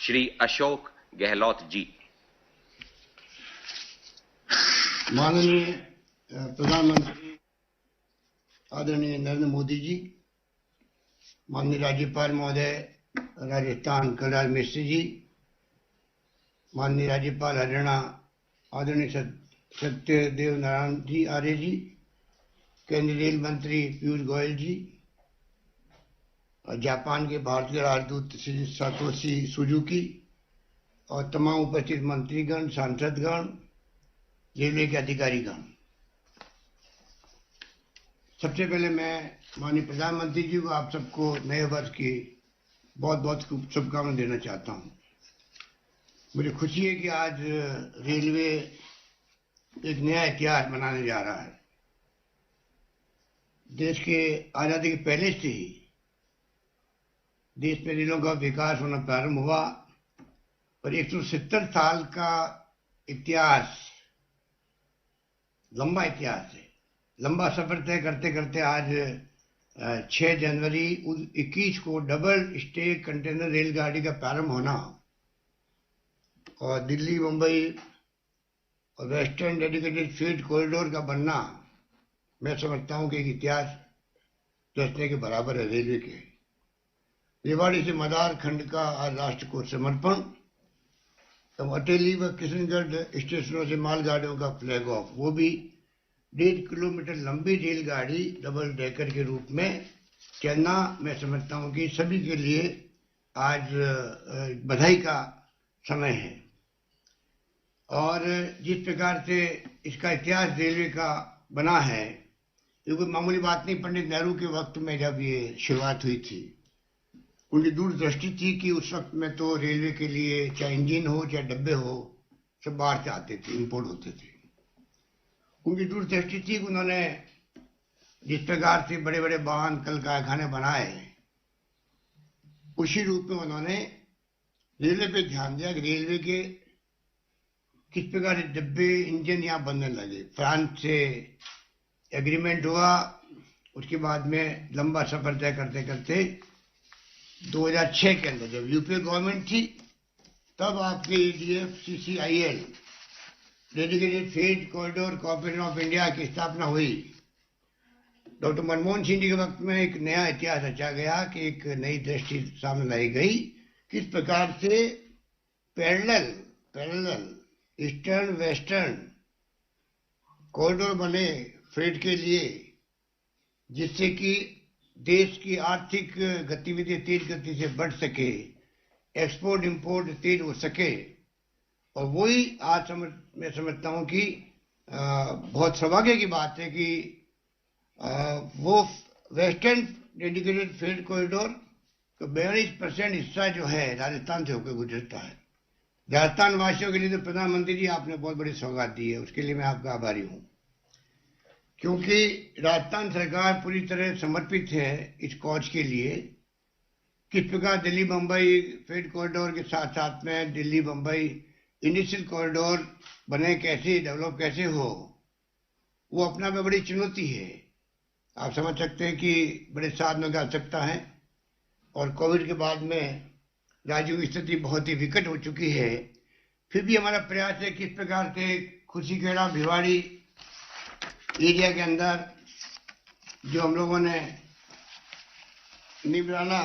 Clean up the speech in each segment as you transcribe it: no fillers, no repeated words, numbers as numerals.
श्री अशोक गहलोत जी। माननीय प्रधानमंत्री आदरणीय नरेंद्र मोदी जी, माननीय राज्यपाल महोदय राजस्थान कलराज मिश्र जी, माननीय राज्यपाल हरियाणा आदरणीय सत्यदेव नारायण जी आर्य जी, केंद्रीय रेल मंत्री पीयूष गोयल जी, जापान के भारतीय राजदूत श्री सातोशी सुजुकी और तमाम उपस्थित मंत्रीगण, सांसदगण, रेलवे के अधिकारीगण, सबसे पहले मैं माननीय प्रधानमंत्री जी को आप सबको नए वर्ष की बहुत बहुत शुभकामनाएं देना चाहता हूं। मुझे खुशी है कि आज रेलवे एक नया इतिहास बनाने जा रहा है। देश के आज़ादी के पहले से ही देश में रेलों का विकास होना प्रारंभ हुआ और 170 साल का इतिहास, लंबा इतिहास है। लंबा सफर तय करते करते आज 6 जनवरी 21 को डबल स्टेक कंटेनर रेलगाड़ी का प्रारंभ होना और दिल्ली मुंबई और वेस्टर्न डेडिकेटेड फ्रेट कॉरिडोर का बनना, मैं समझता हूं कि एक इतिहास रचने के बराबर है। रेलवे के रेवाड़ी से मदार खंड का आज राष्ट्र को समर्पण, तो अटेली व किशनगढ़ स्टेशनों से मालगाड़ियों का फ्लैग ऑफ, वो भी 1.5 किलोमीटर लंबी रेलगाड़ी डबल डेकर के रूप में चलना, मैं समझता हूं कि सभी के लिए आज बधाई का समय है। और जिस प्रकार से इसका इतिहास रेलवे का बना है, ये कोई मामूली बात नहीं। पंडित नेहरू के वक्त में जब ये शुरुआत हुई थी, उनकी दूरदृष्टि थी कि उस वक्त में तो रेलवे के लिए चाहे इंजन हो चाहे डब्बे हो, सब बाहर से आते थे, इंपोर्ट होते थे। उनकी दूरदृष्टि थी कि उन्होंने जिस प्रकार से बड़े बड़े वाहन कल कारखाने बनाए, उसी रूप में उन्होंने रेलवे पे ध्यान दिया कि रेलवे के किस प्रकार डब्बे इंजन यहाँ बनने लगे। फ्रांस से एग्रीमेंट हुआ, उसके बाद में लंबा सफर तय करते करते 2006 के अंदर जब यूपीए गवर्नमेंट थी, तब आपके EDF CCIL dedicated freight corridor corporation of India की स्थापना हुई। डॉक्टर मनमोहन सिंह जी के वक्त में एक नया इतिहास रचा गया कि एक नई दृष्टि सामने लाई गई, किस प्रकार से पैरेलल ईस्टर्न वेस्टर्न कॉरिडोर बने फ्रेट के लिए, जिससे कि देश की आर्थिक गतिविधि तेज गति से बढ़ सके, एक्सपोर्ट इंपोर्ट तेज हो सके। और वही आज मैं समझता हूं कि बहुत सौभाग्य की बात है कि वो वेस्टर्न डेडिकेटेड फ्रेट कॉरिडोर तो 42% हिस्सा जो है राजस्थान से होकर गुजरता है। राजस्थान वासियों के लिए तो प्रधानमंत्री जी आपने बहुत बड़ी सौगात दी है, उसके लिए मैं आपका आभारी हूं, क्योंकि राजस्थान सरकार पूरी तरह समर्पित है इस कॉज के लिए। किस प्रकार दिल्ली मुंबई फ्रेट कॉरिडोर के साथ साथ में दिल्ली मुंबई इंडस्ट्रियल कॉरिडोर बने, कैसे डेवलप कैसे हो, वो अपना में बड़ी चुनौती है। आप समझ सकते हैं कि बड़े साधनों की आवश्यकता है और कोविड के बाद में राज्यों की स्थिति बहुत ही विकट हो चुकी है। फिर भी हमारा प्रयास है किस प्रकार से खुशीखेड़ा भिवाड़ी एरिया के अंदर जो हम लोगों ने निबराना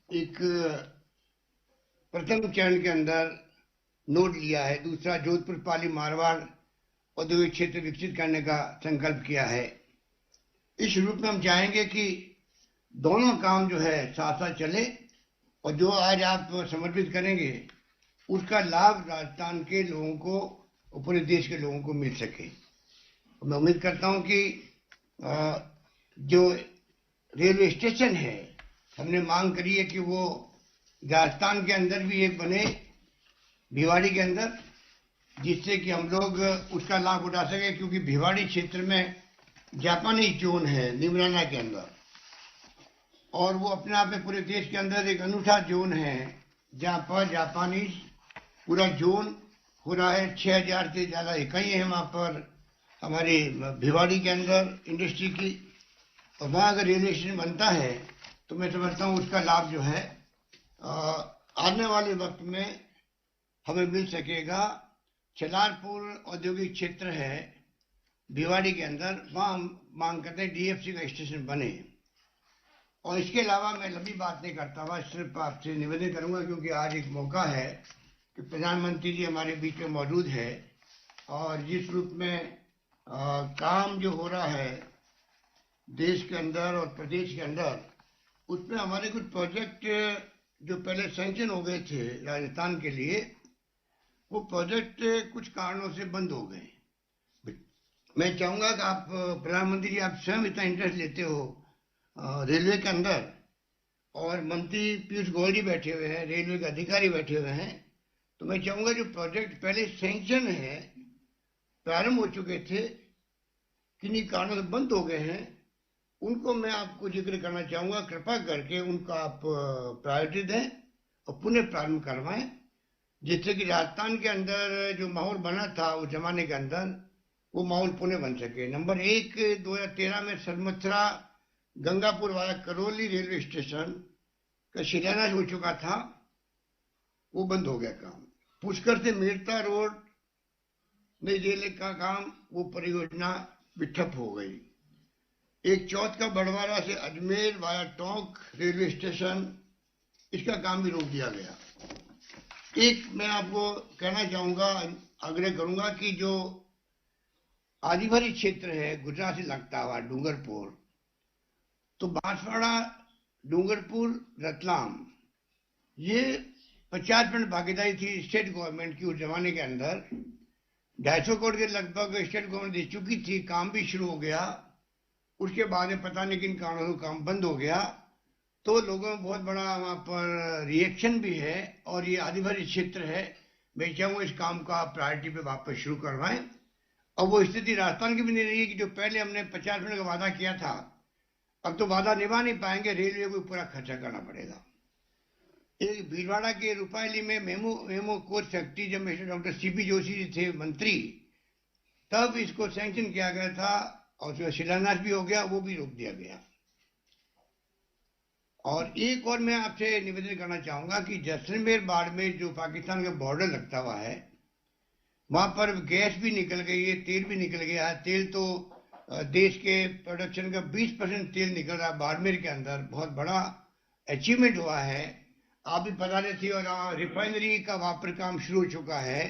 एक प्रथम चरण के अंदर नोट लिया है, दूसरा जोधपुर पाली मारवाड़ औद्योगिक क्षेत्र विकसित करने का संकल्प किया है। इस रूप में हम चाहेंगे कि दोनों काम जो है साथ साथ चले और जो आज आप समर्पित करेंगे उसका लाभ राजस्थान के लोगों को और पूरे देश के लोगों को मिल सके। मैं उम्मीद करता हूं कि जो रेलवे स्टेशन है, हमने मांग करी है कि वो राजस्थान के अंदर भी एक बने, भिवाड़ी के अंदर, जिससे कि हम लोग उसका लाभ उठा सके, क्योंकि भिवाड़ी क्षेत्र में जापानी जोन है निमराना के अंदर, और वो अपने आप में पूरे देश के अंदर एक अनूठा जोन है जहाँ पर जापानीज पूरा जोन हो रहा है। 6000 से ज़्यादा इकाई है वहाँ पर हमारी भिवाड़ी के अंदर इंडस्ट्री की, और वहाँ अगर रेलवे स्टेशन बनता है तो मैं समझता हूँ उसका लाभ जो है आने वाले वक्त में हमें मिल सकेगा। चलारपुर औद्योगिक क्षेत्र है भिवाड़ी के अंदर, वहाँ हम मांग करते हैं डीएफसी का स्टेशन बने। और इसके अलावा मैं लंबी बात नहीं करता हुआ सिर्फ आपसे निवेदन करूंगा, क्योंकि आज एक मौका है कि प्रधानमंत्री जी हमारे बीच में मौजूद है और जिस रूप में काम जो हो रहा है देश के अंदर और प्रदेश के अंदर, उसमें हमारे कुछ प्रोजेक्ट जो पहले सैंक्शन हो गए थे राजस्थान के लिए, वो प्रोजेक्ट कुछ कारणों से बंद हो गए। मैं चाहूंगा कि आप प्रधानमंत्री जी, आप स्वयं इतना इंटरेस्ट लेते हो रेलवे के अंदर, और मंत्री पीयूष गोयल जी बैठे हुए हैं, रेलवे के अधिकारी बैठे हुए हैं, तो मैं चाहूंगा जो प्रोजेक्ट पहले सैंक्शन है, प्रारंभ हो चुके थे, किन्हीं कारणों से बंद हो गए हैं, उनको मैं आपको जिक्र करना चाहूंगा। कृपा करके उनको आप प्रायोरिटी दें और पुनः प्रारंभ करवाएं, जिससे कि राजस्थान के अंदर जो माहौल बना था उस जमाने के अंदर, वो माहौल पुनः बन सके। नंबर 1, 2013 में Sarmathura Gangapur via Karauli railway station का शिलान्यास हो चुका था, वो बंद हो गया काम। पुष्कर से मेड़ता रोड नई रेल का काम, वो परियोजना भी ठप हो गई। एक चौथ का बड़वारा से Ajmer via Tonk railway station, इसका काम भी रोक दिया गया। एक मैं आपको कहना चाहूंगा, आग्रह करूंगा कि जो आदिवासी क्षेत्र है गुजरात से लगता हुआ डूंगरपुर, तो बांसवाड़ा डूंगरपुर रतलाम, ये 50% भागीदारी थी स्टेट गवर्नमेंट की उस जमाने के अंदर। 250 करोड़ के लगभग स्टेट गवर्नमेंट दे चुकी थी, काम भी शुरू हो गया। उसके बाद में पता नहीं किन कारणों से काम बंद हो गया, तो लोगों में बहुत बड़ा वहाँ पर रिएक्शन भी है। और ये आदिवासी क्षेत्र है, मैं चाहूँगा इस काम को आप प्रायोरिटी पे वापस शुरू करवाएं। और वो स्थिति राजस्थान की भी नहीं रही है कि जो पहले हमने 50% का वादा किया था, अब तो वादा निभा नहीं पाएंगे, रेलवे को पूरा खर्चा करना पड़ेगा। एक भीलवाड़ा के रुपायली में मेमो कोच फैक्ट्री, जब mister doctor CP Joshi ji थे मंत्री, तब इसको सैंक्शन किया गया था और उसका शिलान्यास भी हो गया, वो भी रोक दिया गया। और एक और मैं आपसे निवेदन करना चाहूंगा कि जैसलमेर बाड़मेर जो पाकिस्तान का बॉर्डर लगता हुआ है, वहां पर गैस भी निकल गई है, तेल भी निकल गया है। तेल तो देश के प्रोडक्शन का 20% तेल निकल रहा है बाड़मेर के अंदर, बहुत बड़ा अचीवमेंट हुआ है। आप भी बता रहे थे, और रिफाइनरी का वहां पर काम शुरू हो चुका है।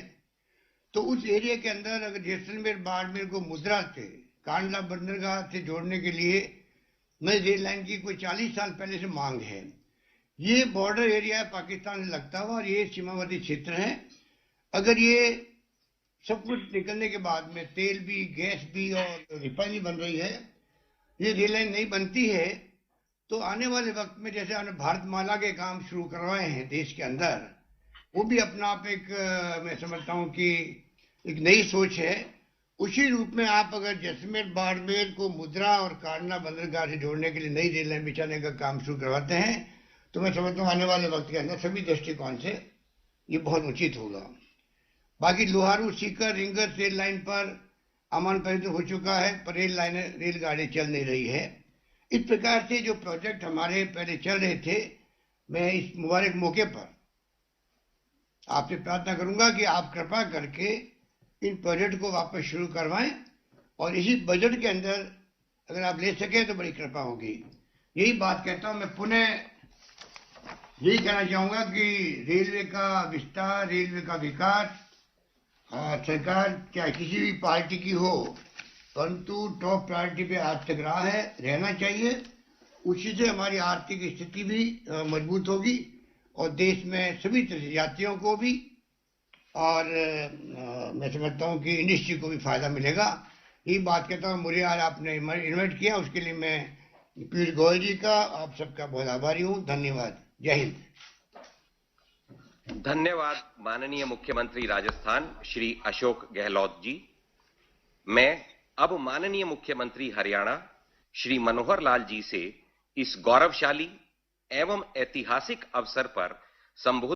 तो उस एरिया के अंदर अगर जैसलमेर बाड़मेर को मुद्रा से कांडला बंदरगाह से जोड़ने के लिए नई रेल लाइन की कोई 40 साल पहले से मांग है। ये बॉर्डर एरिया है पाकिस्तान से लगता हुआ, और ये सीमावर्ती क्षेत्र है। अगर ये सब कुछ निकलने के बाद में तेल भी, गैस भी और रिफाइनरी बन रही है, ये रेल लाइन नहीं बनती है, तो आने वाले वक्त में जैसे हमने भारतमाला के काम शुरू करवाए हैं देश के अंदर, वो भी अपना आप एक मैं समझता हूँ कि एक नई सोच है। उसी रूप में आप अगर जैसलमेर बाड़मेर को मुद्रा और कांडला बंदरगाह से जोड़ने के लिए नई रेल लाइन बिछाने का काम शुरू करवाते हैं, तो मैं समझता हूँ आने वाले वक्त के अंदर सभी दृष्टिकोण से ये बहुत उचित होगा। बाकी लोहारू सीकर रिंगर रेल लाइन पर अमन परिवर्तन हो चुका है, पर रेलगाड़ी चल नहीं रही है। इस प्रकार से जो प्रोजेक्ट हमारे पहले चल रहे थे, मैं इस मुबारक मौके पर आपसे प्रार्थना करूंगा कि आप कृपा करके इन प्रोजेक्ट को वापस शुरू करवाएं, और इसी बजट के अंदर अगर आप ले सकें तो बड़ी कृपा होगी। यही बात कहता हूं, मैं पुनः यही कहना चाहूंगा कि रेलवे का विस्तार, रेलवे का विकास, सरकार चाहे किसी भी पार्टी की हो, परंतु टॉप प्रायोरिटी पे आज तक रहा है, रहना चाहिए। उसी से हमारी आर्थिक स्थिति भी मजबूत होगी और देश में सभी यात्रियों को भी, और मैं समझता हूँ कि इंडस्ट्री को भी फायदा मिलेगा। यही बात कहता हूँ। मुझे आज आपने इन्वाइट किया, उसके लिए मैं पीयूष गोयल जी का, आप सबका बहुत आभारी हूँ। धन्यवाद। जय हिंद। धन्यवाद माननीय मुख्यमंत्री राजस्थान श्री अशोक गहलोत जी। मैं अब माननीय मुख्यमंत्री हरियाणा श्री मनोहर लाल जी से इस गौरवशाली एवं ऐतिहासिक अवसर पर संबोधित